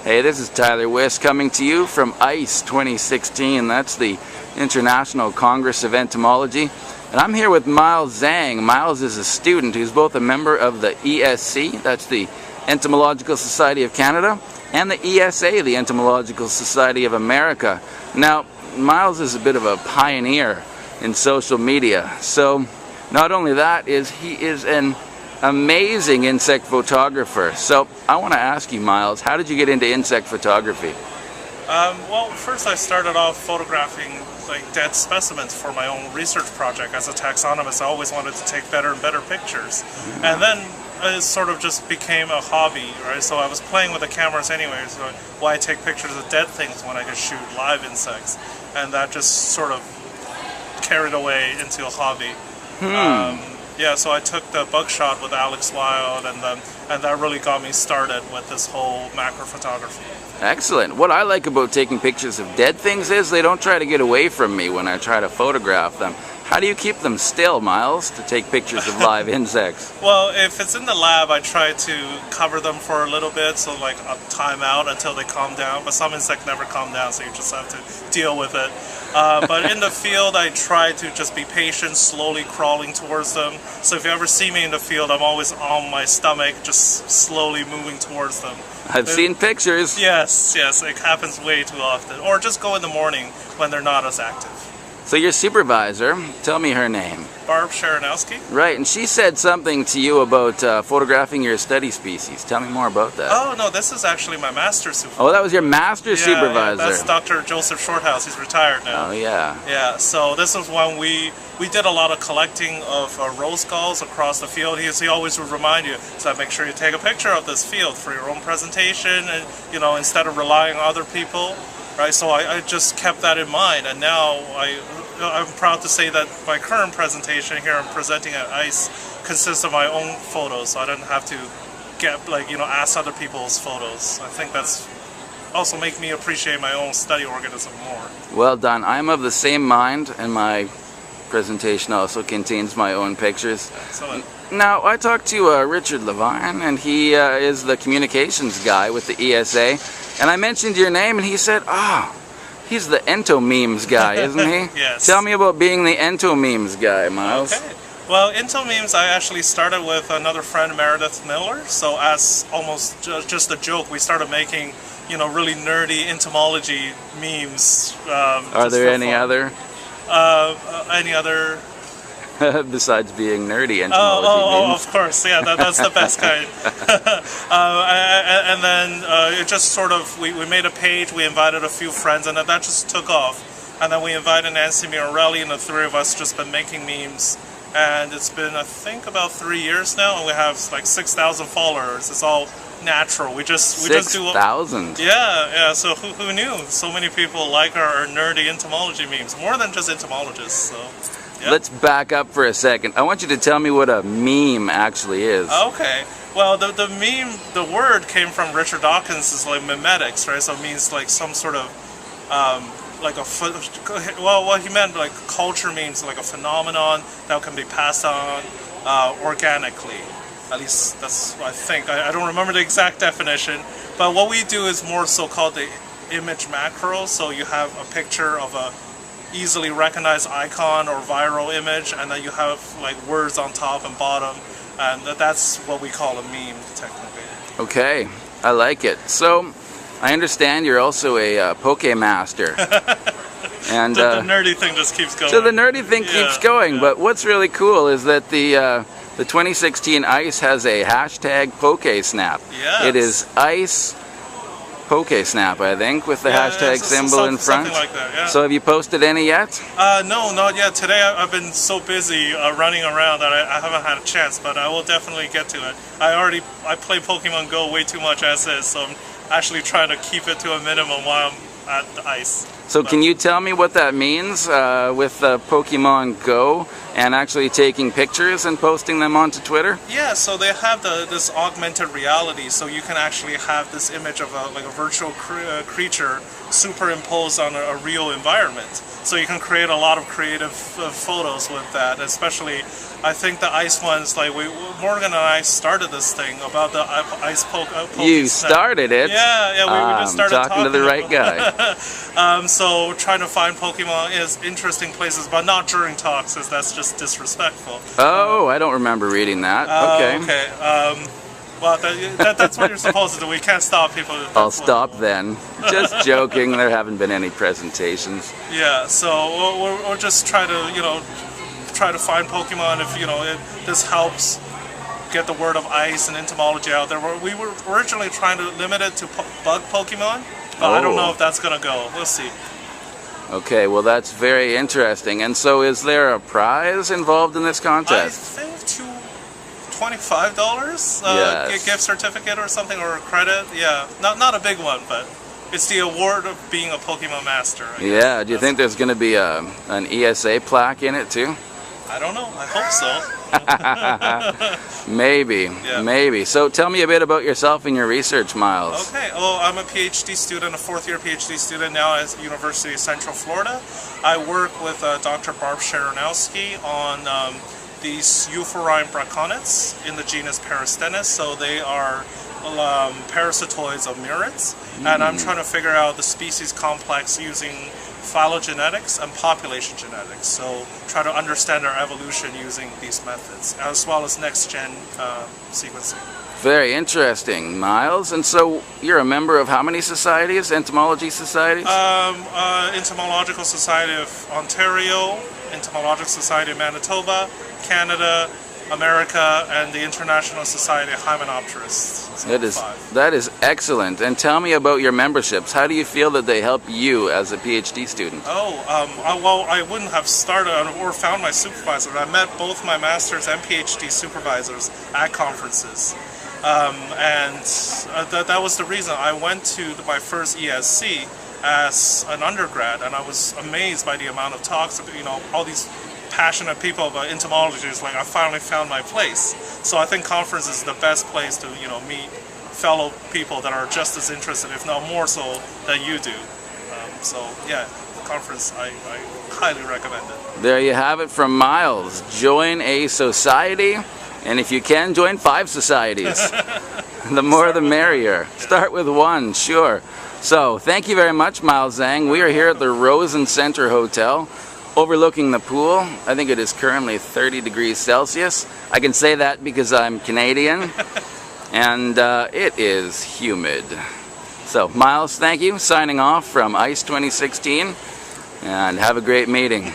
Hey, this is Tyler Wiss coming to you from ICE 2016. That's the International Congress of Entomology. And I'm here with Miles Zhang. Miles is a student who's both a member of the ESC, that's the Entomological Society of Canada, and the ESA, the Entomological Society of America. Now, Miles is a bit of a pioneer in social media. So, not only that, he is an amazing insect photographer. So I want to ask you, Miles, how did you get into insect photography? Well, first I started off photographing dead specimens for my own research project. As a taxonomist, I always wanted to take better and better pictures. And then it sort of just became a hobby, right? So I was playing with the cameras anyway, so why take pictures of dead things when I could shoot live insects? And that just sort of carried away into a hobby. Yeah, so I took the buckshot with Alex Wild, and that really got me started with this whole macro photography. Excellent. What I like about taking pictures of dead things is they don't try to get away from me when I try to photograph them. How do you keep them still, Miles, to take pictures of live insects? Well, if it's in the lab, I try to cover them for a little bit, so like a time out until they calm down. But some insects never calm down, so you just have to deal with it. But in the field, I try to just be patient, slowly crawling towards them. So if you ever see me in the field, I'm always on my stomach, just slowly moving towards them. I've seen pictures. Yes, it happens way too often. Or just go in the morning when they're not as active. So your supervisor, tell me her name. Barb Sharonowski. Right, and she said something to you about photographing your study species. Tell me more about that. Oh, no, this is actually my master supervisor. Oh, that was your master supervisor. Yeah, that's Dr. Joseph Shorthouse. He's retired now. Oh, yeah. Yeah, so this was when we did a lot of collecting of rose galls across the field. He always would remind you, so make sure you take a picture of this field for your own presentation, and instead of relying on other people. Right, so I just kept that in mind, and now I'm proud to say that my current presentation here I'm presenting at ICE consists of my own photos, so I don't have to get ask other people's photos. I think that's also make me appreciate my own study organism more. Well done. I'm of the same mind, and my presentation also contains my own pictures. Excellent. Now, I talked to Richard Levine, and he is the communications guy with the ESA, and I mentioned your name, and he said, he's the Entomemes guy, isn't he? Yes. Tell me about being the Entomemes guy, Miles. Okay. Well, Entomemes, I actually started with another friend, Meredith Miller, so as almost just a joke, we started making, really nerdy entomology memes. Are there any other? Any other? Besides being nerdy entomology memes. Of course, yeah, that's the best kind. And then it just sort of, we made a page, we invited a few friends, and that just took off. And then we invited Nancy Mirarelli, and the three of us just been making memes. And it's been, I think, about 3 years now, and we have like 6,000 followers. It's all natural. We just do 6,000. Yeah. So who knew? So many people like our nerdy entomology memes, more than just entomologists. So. Yep. Let's back up for a second. I want you to tell me what a meme actually is. Okay. Well, the meme, the word came from Richard Dawkins' memetics, right? So it means like some sort of, what he meant, like culture means like a phenomenon that can be passed on organically. At least that's what I think. I don't remember the exact definition, but what we do is more so called the image macro. So you have a picture of a easily recognized icon or viral image, and then you have like words on top and bottom, and that's what we call a meme technically. Okay, I like it. So I understand you're also a Poke Master. And the nerdy thing just keeps going. So the nerdy thing keeps going, but what's really cool is that the 2016 ICE has a hashtag PokeSnap. Yes. It is ICE PokeSnap, I think, with the hashtag symbol in front. Something like that, yeah. So have you posted any yet? No, not yet. Today I've been so busy running around that I haven't had a chance, but I will definitely get to it. I play Pokemon Go way too much as is, so I'm actually trying to keep it to a minimum while I'm at the ICE. So can you tell me what that means with Pokemon Go and actually taking pictures and posting them onto Twitter? Yeah, so they have this augmented reality, so you can actually have this image of a virtual creature superimposed on a real environment. So you can create a lot of creative photos with that, especially I think the ice ones, like Morgan and I started this thing about the ice Pokemon. You started it? Yeah, we just started talking to the right guy. So trying to find Pokemon is interesting places, but not during talks, as that's just disrespectful. Oh, I don't remember reading that. Okay. Okay. Well, that's what you're supposed to do. We can't stop people. I'll stop then. Just joking. There haven't been any presentations. Yeah, so we're just trying to, try to find Pokemon. If this helps get the word of ice and entomology out there. We were originally trying to limit it to bug Pokemon, but I don't know if that's gonna go. We'll see. Okay, well that's very interesting. And so, is there a prize involved in this contest? I think $25 Yes. gift certificate or something, or a credit. Yeah, not a big one, but it's the award of being a Pokemon master. Yeah, do you think there's going to be an ESA plaque in it too? I don't know. I hope so. Maybe, Yeah. maybe. So tell me a bit about yourself and your research, Miles. Okay, well, I'm a PhD student, a fourth-year PhD student now at the University of Central Florida. I work with Dr. Barb Sharonowski on these Euphorine braconids in the genus Peristennis. So they are parasitoids of murids, and I'm trying to figure out the species complex using phylogenetics and population genetics. So try to understand their evolution using these methods, as well as next-gen sequencing. Very interesting, Miles. And so you're a member of how many societies? Entomology societies? Entomological Society of Ontario, Entomological Society of Manitoba, Canada, America, and the International Society of Hymenopterists. So That is excellent. And tell me about your memberships. How do you feel that they help you as a PhD student? Well, I wouldn't have started or found my supervisor. I met both my master's and PhD supervisors at conferences. That was the reason I went to my first ESC as an undergrad, and I was amazed by the amount of talks of, all these passionate people about entomology. It's like I finally found my place. So I think conference is the best place to meet fellow people that are just as interested, if not more so, than you do. So yeah, the conference I highly recommend it. There you have it from Miles. Join a society, and if you can, join 5 societies. The more the merrier. Start with 1, sure. So thank you very much, Miles Zhang. We are here at the Rosen Center Hotel, overlooking the pool. I think it is currently 30 degrees Celsius. I can say that because I'm Canadian, and it is humid. So, Miles, thank you. Signing off from ICE 2016, and have a great meeting.